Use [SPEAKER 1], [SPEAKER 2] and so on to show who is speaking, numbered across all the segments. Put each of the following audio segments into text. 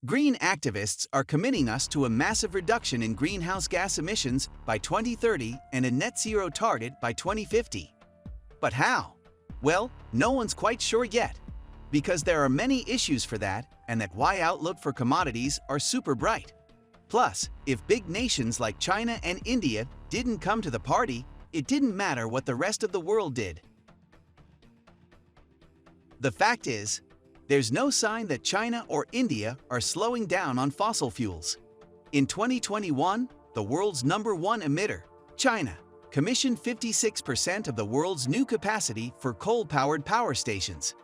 [SPEAKER 1] Green activists are committing us to a massive reduction in greenhouse gas emissions by 2030 and a net zero target by 2050. But how? Well, no one's quite sure yet, because there are many issues for that, and that why outlook for commodities are super bright. Plus, if big nations like China and India didn't come to the party, it didn't matter what the rest of the world did. The fact is, there's no sign that China or India are slowing down on fossil fuels. In 2021, the world's #1 emitter, China, commissioned 56% of the world's new capacity for coal-powered power stations.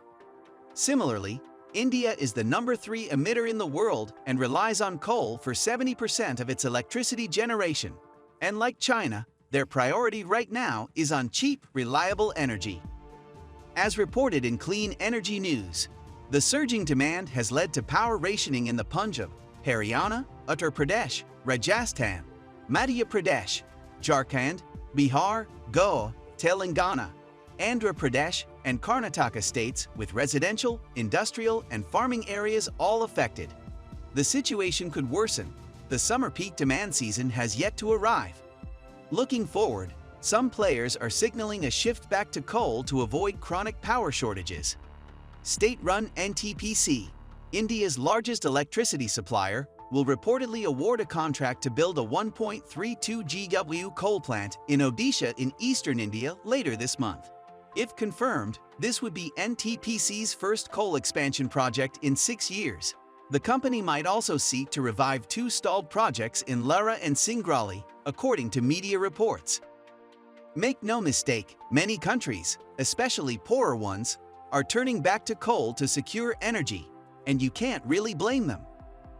[SPEAKER 1] Similarly, India is the #3 emitter in the world and relies on coal for 70% of its electricity generation. And like China, their priority right now is on cheap, reliable energy. As reported in Clean Energy News, the surging demand has led to power rationing in the Punjab, Haryana, Uttar Pradesh, Rajasthan, Madhya Pradesh, Jharkhand, Bihar, Goa, Telangana, Andhra Pradesh, and Karnataka states with residential, industrial, and farming areas all affected. The situation could worsen. The summer peak demand season has yet to arrive. Looking forward, some players are signaling a shift back to coal to avoid chronic power shortages. State-run NTPC, India's largest electricity supplier, will reportedly award a contract to build a 1.32 GW coal plant in Odisha in eastern India later this month. If confirmed, this would be NTPC's first coal expansion project in 6 years. The company might also seek to revive 2 stalled projects in Lara and Singrauli, according to media reports. Make no mistake, many countries, especially poorer ones, are turning back to coal to secure energy, and you can't really blame them.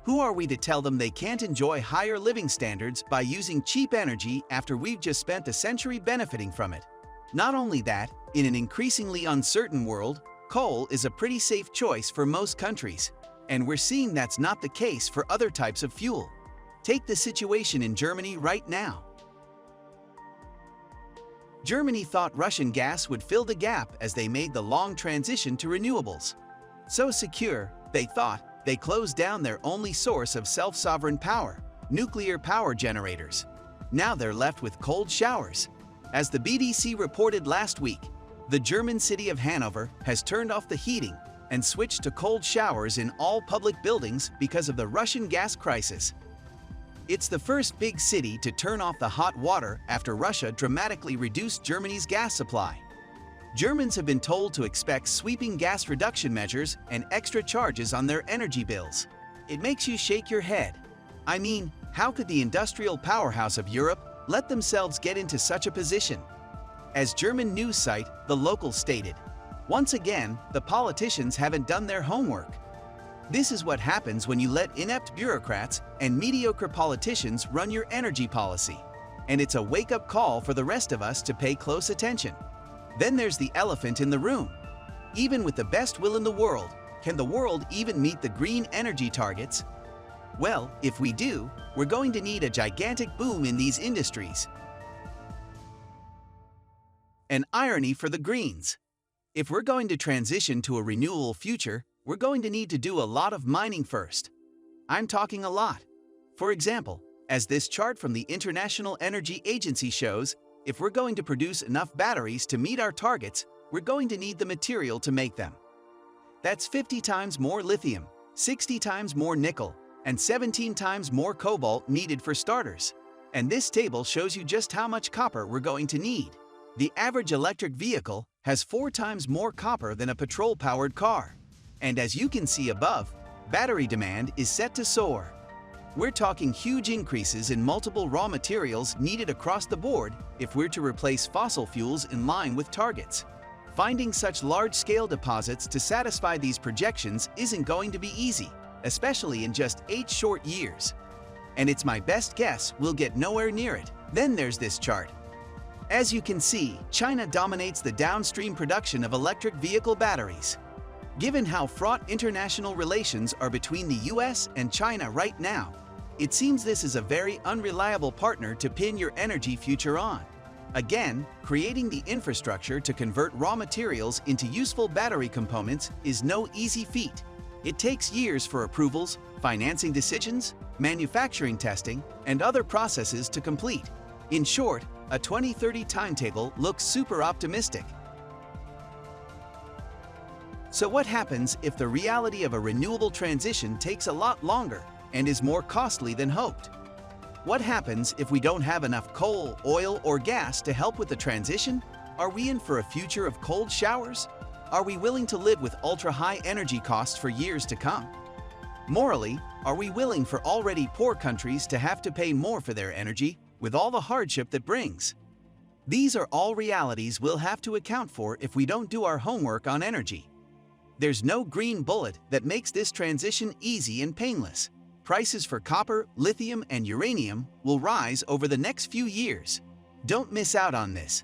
[SPEAKER 1] Who are we to tell them they can't enjoy higher living standards by using cheap energy after we've just spent a century benefiting from it? Not only that, in an increasingly uncertain world, coal is a pretty safe choice for most countries, and we're seeing that's not the case for other types of fuel. Take the situation in Germany right now. Germany thought Russian gas would fill the gap as they made the long transition to renewables. So secure, they thought, they closed down their only source of self-sovereign power, nuclear power generators. Now they're left with cold showers. As the BBC reported last week, the German city of Hanover has turned off the heating and switched to cold showers in all public buildings because of the Russian gas crisis. It's the first big city to turn off the hot water after Russia dramatically reduced Germany's gas supply. Germans have been told to expect sweeping gas reduction measures and extra charges on their energy bills. It makes you shake your head. I mean, how could the industrial powerhouse of Europe let themselves get into such a position? As German news site The Local stated, once again, the politicians haven't done their homework. This is what happens when you let inept bureaucrats and mediocre politicians run your energy policy. And it's a wake-up call for the rest of us to pay close attention. Then there's the elephant in the room. Even with the best will in the world, can the world even meet the green energy targets? Well, if we do, we're going to need a gigantic boom in these industries. An irony for the Greens. If we're going to transition to a renewable future, we're going to need to do a lot of mining first. I'm talking a lot. For example, as this chart from the International Energy Agency shows, if we're going to produce enough batteries to meet our targets, we're going to need the material to make them. That's 50 times more lithium, 60 times more nickel, and 17 times more cobalt needed for starters. And this table shows you just how much copper we're going to need. The average electric vehicle has 4 times more copper than a petrol-powered car. And as you can see above, battery demand is set to soar. We're talking huge increases in multiple raw materials needed across the board if we're to replace fossil fuels in line with targets. Finding such large-scale deposits to satisfy these projections isn't going to be easy, especially in just 8 short years. And it's my best guess we'll get nowhere near it. Then there's this chart. As you can see, China dominates the downstream production of electric vehicle batteries. Given how fraught international relations are between the US and China right now, it seems this is a very unreliable partner to pin your energy future on. Again, creating the infrastructure to convert raw materials into useful battery components is no easy feat. It takes years for approvals, financing decisions, manufacturing testing, and other processes to complete. In short, a 2030 timetable looks super optimistic. So what happens if the reality of a renewable transition takes a lot longer and is more costly than hoped? What happens if we don't have enough coal, oil, or gas to help with the transition? Are we in for a future of cold showers? Are we willing to live with ultra-high energy costs for years to come? Morally, are we willing for already poor countries to have to pay more for their energy with all the hardship that brings? These are all realities we'll have to account for if we don't do our homework on energy. There's no green bullet that makes this transition easy and painless. Prices for copper, lithium, and uranium will rise over the next few years. Don't miss out on this.